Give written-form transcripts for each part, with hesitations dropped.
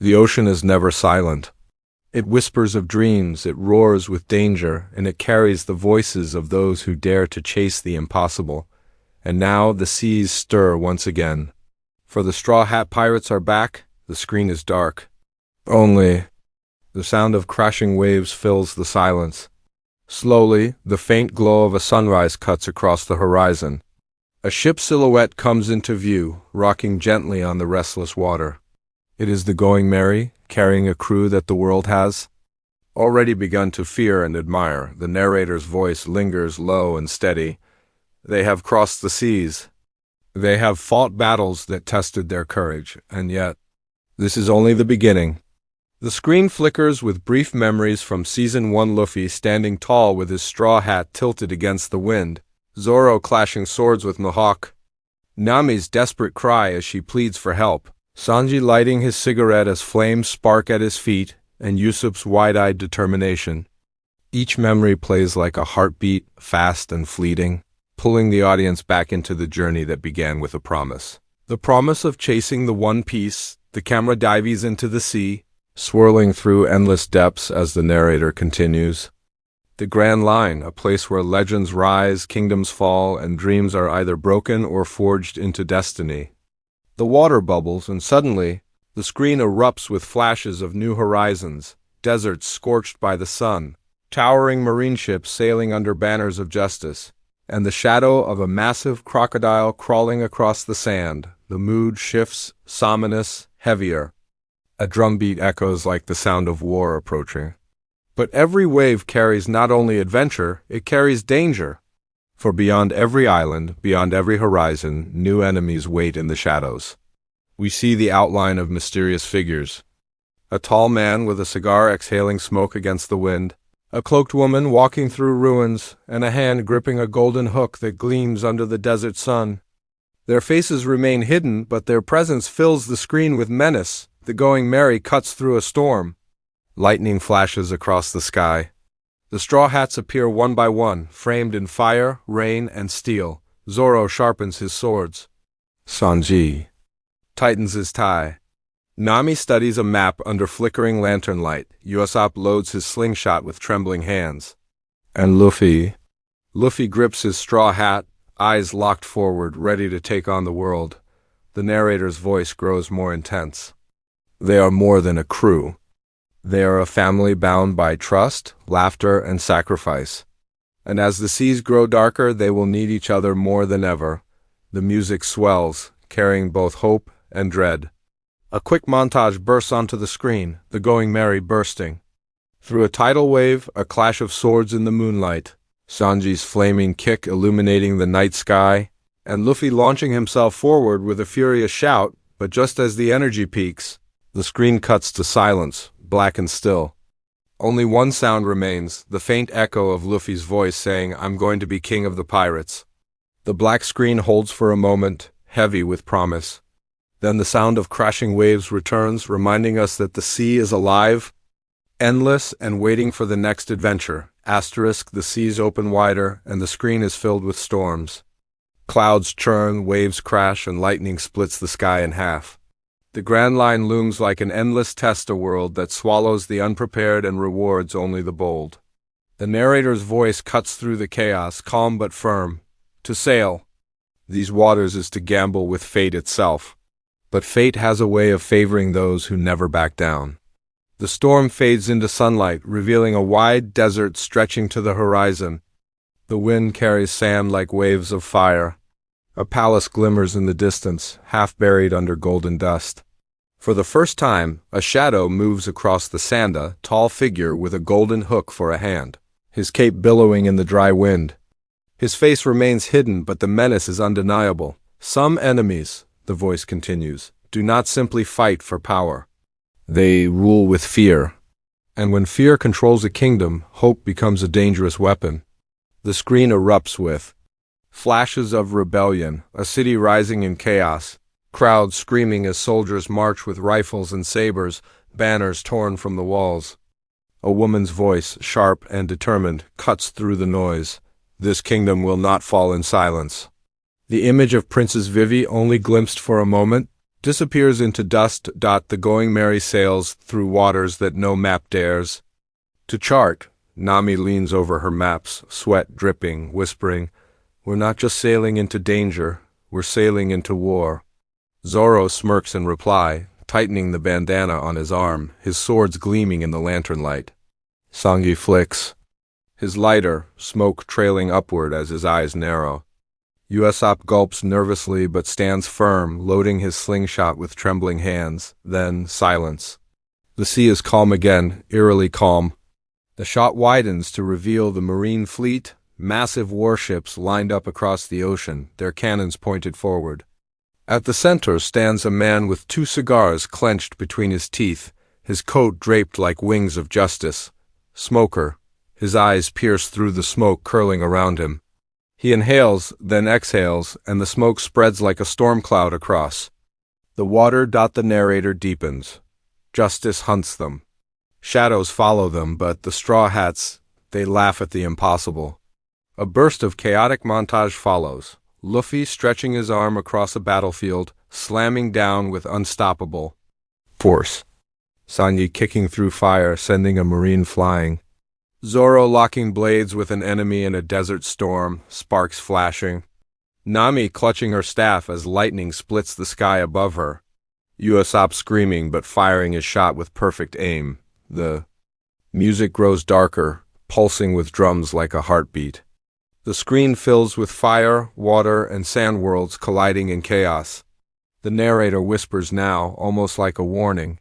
The ocean is never silent. It whispers of dreams, it roars with danger, and it carries the voices of those who dare to chase the impossible. And now the seas stir once again. For the Straw Hat Pirates are back, the screen is dark. Only the sound of crashing waves fills the silence. Slowly, the faint glow of a sunrise cuts across the horizon. A ship's silhouette comes into view, rocking gently on the restless water. It is the Going Merry, carrying a crew that the world has already begun to fear and admire. The narrator's voice lingers low and steady. They have crossed the seas. They have fought battles that tested their courage, and yet, this is only the beginning. The screen flickers with brief memories from Season 1. Luffy standing tall with his straw hat tilted against the wind, Zoro clashing swords with Mihawk, Nami's desperate cry as she pleads for help, Sanji lighting his cigarette as flames spark at his feet, and Usopp's wide-eyed determination. Each memory plays like a heartbeat, fast and fleeting, pulling the audience back into the journey that began with a promise. The promise of chasing the One Piece. The camera dives into the sea, swirling through endless depths as the narrator continues. The Grand Line, a place where legends rise, kingdoms fall, and dreams are either broken or forged into destiny. The water bubbles, and suddenly, the screen erupts with flashes of new horizons, deserts scorched by the sun, towering marine ships sailing under banners of justice, and the shadow of a massive crocodile crawling across the sand. The mood shifts, ominous, heavier. A drumbeat echoes like the sound of war approaching. But every wave carries not only adventure, it carries danger. For beyond every island, beyond every horizon, new enemies wait in the shadows. We see the outline of mysterious figures. A tall man with a cigar exhaling smoke against the wind, a cloaked woman walking through ruins, and a hand gripping a golden hook that gleams under the desert sun. Their faces remain hidden, but their presence fills the screen with menace. The Going Merry cuts through a storm. Lightning flashes across the sky. The Straw Hats appear one by one, framed in fire, rain, and steel. Zoro sharpens his swords. Sanji tightens his tie. Nami studies a map under flickering lantern light. Usopp loads his slingshot with trembling hands. And Luffy grips his straw hat, eyes locked forward, ready to take on the world. The narrator's voice grows more intense. They are more than a crew. They are a family bound by trust, laughter, and sacrifice. And as the seas grow darker, they will need each other more than ever. The music swells, carrying both hope and dread. A quick montage bursts onto the screen, the Going Merry bursting. Through a tidal wave, a clash of swords in the moonlight, Sanji's flaming kick illuminating the night sky, and Luffy launching himself forward with a furious shout, but just as the energy peaks, the screen cuts to silence, black and still. Only one sound remains, the faint echo of Luffy's voice saying, "I'm going to be king of the pirates." The black screen holds for a moment, heavy with promise. Then the sound of crashing waves returns, reminding us that the sea is alive, endless, and waiting for the next adventure. The seas open wider, and the screen is filled with storms. Clouds churn, waves crash, and lightning splits the sky in half. The Grand Line looms like an endless test, a world that swallows the unprepared and rewards only the bold. The narrator's voice cuts through the chaos, calm but firm. To sail these waters is to gamble with fate itself. But fate has a way of favoring those who never back down. The storm fades into sunlight, revealing a wide desert stretching to the horizon. The wind carries sand like waves of fire. A palace glimmers in the distance, half buried under golden dust. For the first time, a shadow moves across the sand, a tall figure with a golden hook for a hand, his cape billowing in the dry wind. His face remains hidden, but the menace is undeniable. Some enemies, the voice continues, do not simply fight for power. They rule with fear. And when fear controls a kingdom, hope becomes a dangerous weapon. The screen erupts with flashes of rebellion, a city rising in chaos, crowds screaming as soldiers march with rifles and sabers, banners torn from the walls. A woman's voice, sharp and determined, cuts through the noise. This kingdom will not fall in silence. The image of Princess Vivi only glimpsed for a moment, disappears into dust. The Going Merry sails through waters that no map dares to chart. Nami leans over her maps, sweat dripping, whispering, "We're not just sailing into danger, we're sailing into war." Zoro smirks in reply, tightening the bandana on his arm, his swords gleaming in the lantern light. Sangi flicks his lighter, smoke trailing upward as his eyes narrow. Usopp gulps nervously but stands firm, loading his slingshot with trembling hands. Then silence. The sea is calm again, eerily calm. The shot widens to reveal the marine fleet, massive warships lined up across the ocean, their cannons pointed forward. At the center stands a man with 2 cigars clenched between his teeth, his coat draped like wings of justice. Smoker. His eyes pierce through the smoke curling around him. He inhales, then exhales, and the smoke spreads like a storm cloud across. The water. The narrator deepens. Justice hunts them. Shadows follow them, but the Straw Hats, they laugh at the impossible. A burst of chaotic montage follows. Luffy stretching his arm across a battlefield, slamming down with unstoppable force. Sanji kicking through fire, sending a marine flying. Zoro locking blades with an enemy in a desert storm, sparks flashing. Nami clutching her staff as lightning splits the sky above her. Usopp screaming but firing his shot with perfect aim. The music grows darker, pulsing with drums like a heartbeat. The screen fills with fire, water, and sand worlds colliding in chaos. The narrator whispers now, almost like a warning,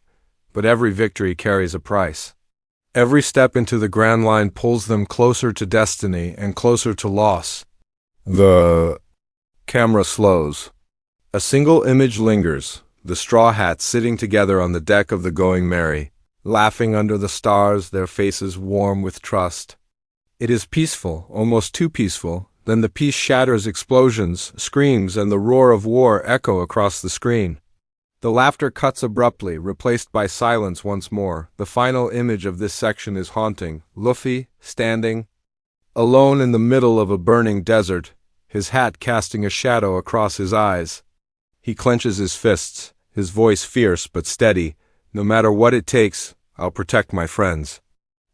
but every victory carries a price. Every step into the Grand Line pulls them closer to destiny and closer to loss. The camera slows. A single image lingers, the Straw Hats sitting together on the deck of the Going Merry, laughing under the stars, their faces warm with trust. It is peaceful, almost too peaceful. Then the peace shatters. Explosions, screams, and the roar of war echo across the screen. The laughter cuts abruptly, replaced by silence once more. The final image of this section is haunting. Luffy, standing alone in the middle of a burning desert, his hat casting a shadow across his eyes. He clenches his fists, his voice fierce but steady. "No matter what it takes, I'll protect my friends."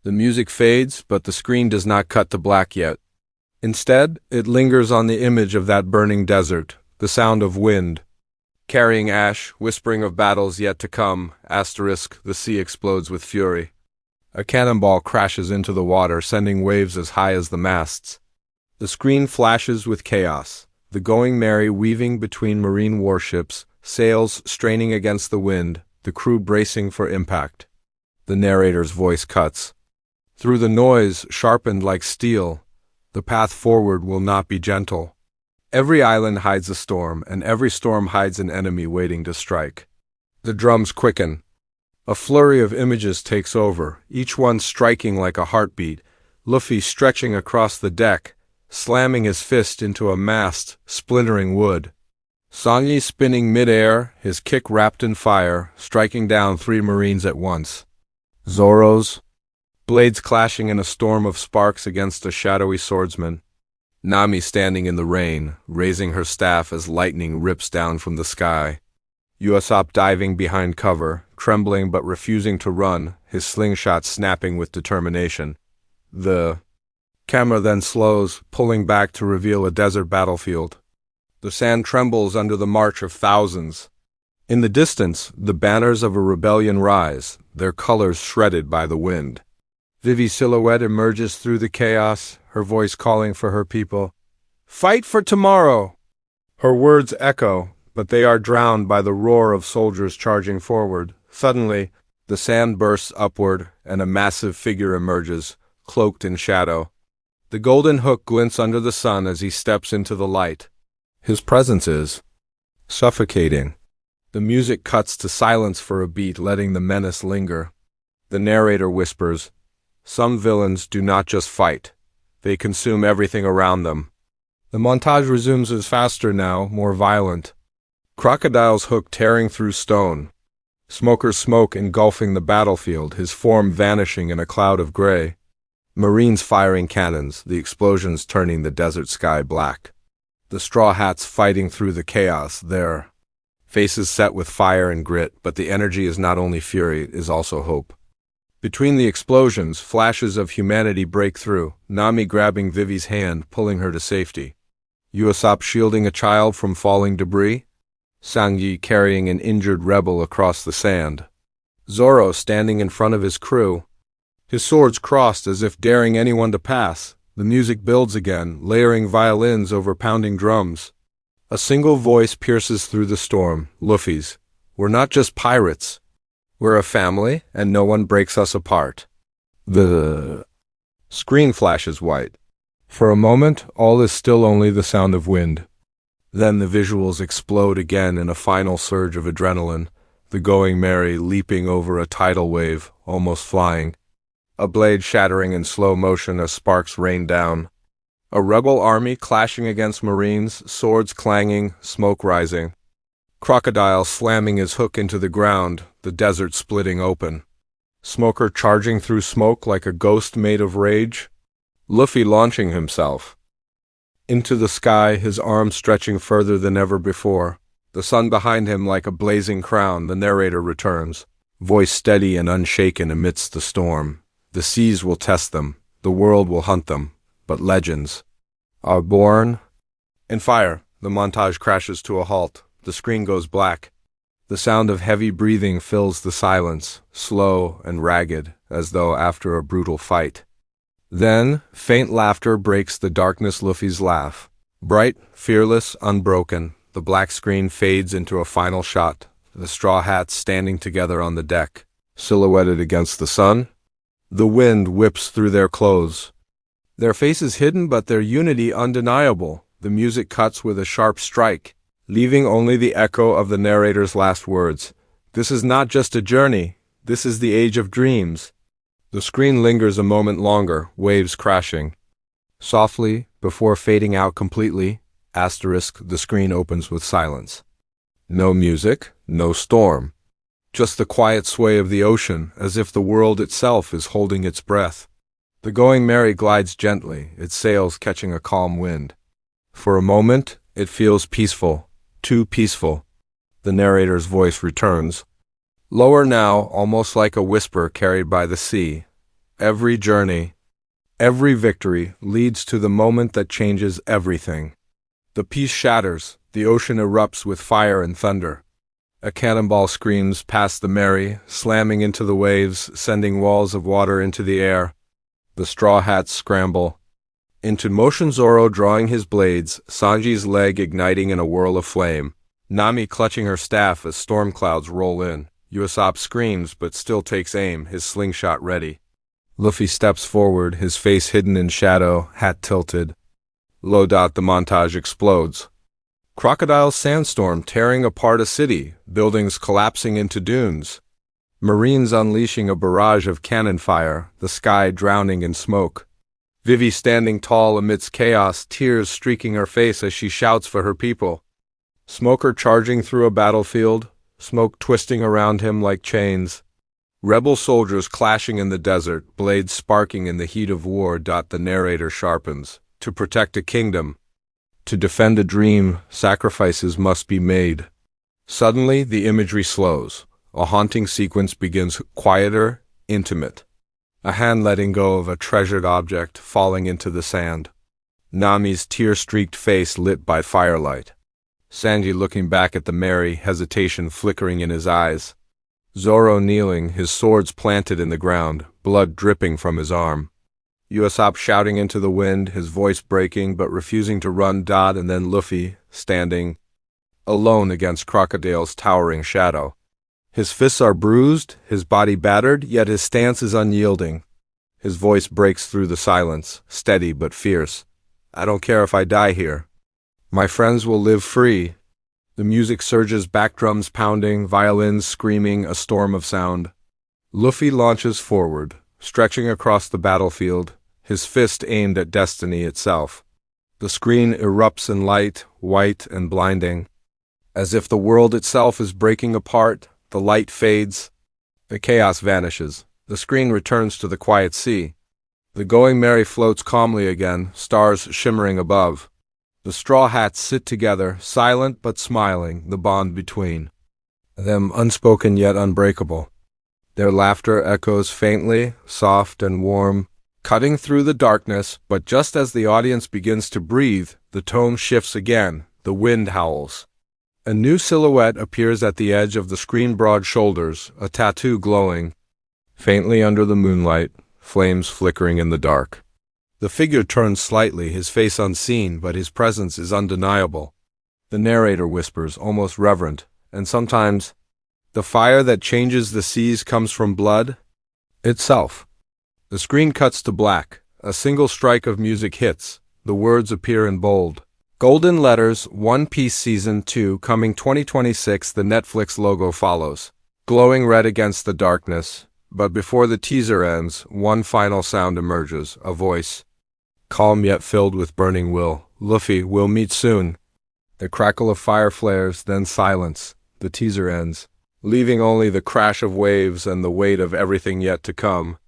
The music fades, but the screen does not cut to black yet. Instead, it lingers on the image of that burning desert, the sound of wind carrying ash, whispering of battles yet to come. The sea explodes with fury. A cannonball crashes into the water, sending waves as high as the masts. The screen flashes with chaos, the Going Merry weaving between marine warships, sails straining against the wind, the crew bracing for impact. The narrator's voice cuts through the noise, sharpened like steel. The path forward will not be gentle. Every island hides a storm, and every storm hides an enemy waiting to strike. The drums quicken. A flurry of images takes over, each one striking like a heartbeat. Luffy stretching across the deck, slamming his fist into a mast, splintering wood. Sanji spinning mid-air, his kick wrapped in fire, striking down 3 marines at once. Zoro's blades clashing in a storm of sparks against a shadowy swordsman. Nami standing in the rain, raising her staff as lightning rips down from the sky. Usopp diving behind cover, trembling but refusing to run, his slingshot snapping with determination. The camera then slows, pulling back to reveal a desert battlefield. The sand trembles under the march of thousands. In the distance, the banners of a rebellion rise, their colors shredded by the wind. Vivi's silhouette emerges through the chaos, her voice calling for her people. "Fight for tomorrow!" Her words echo, but they are drowned by the roar of soldiers charging forward. Suddenly, the sand bursts upward, and a massive figure emerges, cloaked in shadow. The golden hook glints under the sun as he steps into the light. His presence is suffocating. The music cuts to silence for a beat, letting the menace linger. The narrator whispers, "Some villains do not just fight. They consume everything around them." The montage resumes as faster now, more violent. Crocodile's hook tearing through stone. Smoker's smoke engulfing the battlefield, his form vanishing in a cloud of gray. Marines firing cannons, the explosions turning the desert sky black. The Straw Hats fighting through the chaos, their faces set with fire and grit, but the energy is not only fury, it is also hope. Between the explosions, flashes of humanity break through, Nami grabbing Vivi's hand, pulling her to safety. Usopp shielding a child from falling debris. Sanji carrying an injured rebel across the sand. Zoro standing in front of his crew, his swords crossed as if daring anyone to pass. The music builds again, layering violins over pounding drums. A single voice pierces through the storm, Luffy's. We're not just pirates. We're a family, and no one breaks us apart. The screen flashes white. For a moment, all is still only the sound of wind. Then the visuals explode again in a final surge of adrenaline, the Going Merry leaping over a tidal wave, almost flying. A blade shattering in slow motion as sparks rain down. A rebel army clashing against marines, swords clanging, smoke rising. Crocodile slamming his hook into the ground, the desert splitting open. Smoker charging through smoke like a ghost made of rage. Luffy launching himself into the sky, his arms stretching further than ever before. The sun behind him like a blazing crown. The narrator returns, voice steady and unshaken amidst the storm. The seas will test them, the world will hunt them, but legends are born. In fire, the montage crashes to a halt. The screen goes black. The sound of heavy breathing fills the silence, slow and ragged, as though after a brutal fight. Then, faint laughter breaks the darkness. Luffy's laugh. Bright, fearless, unbroken, the black screen fades into a final shot, the Straw Hats standing together on the deck, silhouetted against the sun. The wind whips through their clothes. Their faces hidden, but their unity undeniable. The music cuts with a sharp strike, leaving only the echo of the narrator's last words. This is not just a journey, this is the age of dreams. The screen lingers a moment longer, waves crashing. Softly, before fading out completely, the screen opens with silence. No music, no storm. Just the quiet sway of the ocean, as if the world itself is holding its breath. The Going Merry glides gently, its sails catching a calm wind. For a moment, it feels peaceful, too peaceful. The narrator's voice returns. Lower now, almost like a whisper carried by the sea. Every journey, every victory leads to the moment that changes everything. The peace shatters, the ocean erupts with fire and thunder. A cannonball screams past the Merry, slamming into the waves, sending walls of water into the air. The Straw Hats scramble. Into motion, Zoro drawing his blades, Sanji's leg igniting in a whirl of flame. Nami clutching her staff as storm clouds roll in. Usopp screams but still takes aim, his slingshot ready. Luffy steps forward, his face hidden in shadow, hat tilted. The montage explodes. Crocodile sandstorm tearing apart a city, buildings collapsing into dunes. Marines unleashing a barrage of cannon fire, the sky drowning in smoke. Vivi standing tall amidst chaos, tears streaking her face as she shouts for her people. Smoker charging through a battlefield, smoke twisting around him like chains. Rebel soldiers clashing in the desert, blades sparking in the heat of war. The narrator sharpens. To protect a kingdom, to defend a dream, sacrifices must be made. Suddenly, the imagery slows. A haunting sequence begins, quieter, intimate. A hand letting go of a treasured object, falling into the sand. Nami's tear-streaked face lit by firelight. Sanji looking back at the Merry, hesitation flickering in his eyes. Zoro kneeling, his swords planted in the ground, blood dripping from his arm. Usopp shouting into the wind, his voice breaking but refusing to run. And then Luffy, standing alone against Crocodile's towering shadow. His fists are bruised, his body battered, yet his stance is unyielding. His voice breaks through the silence, steady but fierce. I don't care if I die here. My friends will live free. The music surges, back drums pounding, violins screaming, a storm of sound. Luffy launches forward, stretching across the battlefield, his fist aimed at destiny itself. The screen erupts in light, white and blinding. As if the world itself is breaking apart, the light fades. The chaos vanishes. The screen returns to the quiet sea. The Going Merry floats calmly again, stars shimmering above. The straw hats sit together, silent but smiling, the bond between them unspoken yet unbreakable. Their laughter echoes faintly, soft and warm, cutting through the darkness, but just as the audience begins to breathe, the tone shifts again, the wind howls. A new silhouette appears at the edge of the screen, broad shoulders, a tattoo glowing faintly under the moonlight, flames flickering in the dark. The figure turns slightly, his face unseen, but his presence is undeniable. The narrator whispers, almost reverent, and sometimes, "The fire that changes the seas comes from blood itself." The screen cuts to black. A single strike of music hits. The words appear in bold golden letters, One Piece Season 2 coming 2026. The Netflix logo follows, glowing red against the darkness. But before the teaser ends, one final sound emerges, a voice, calm yet filled with burning will. "Luffy, we'll meet soon." The crackle of fire flares, then silence. The teaser ends, leaving only the crash of waves and the weight of everything yet to come.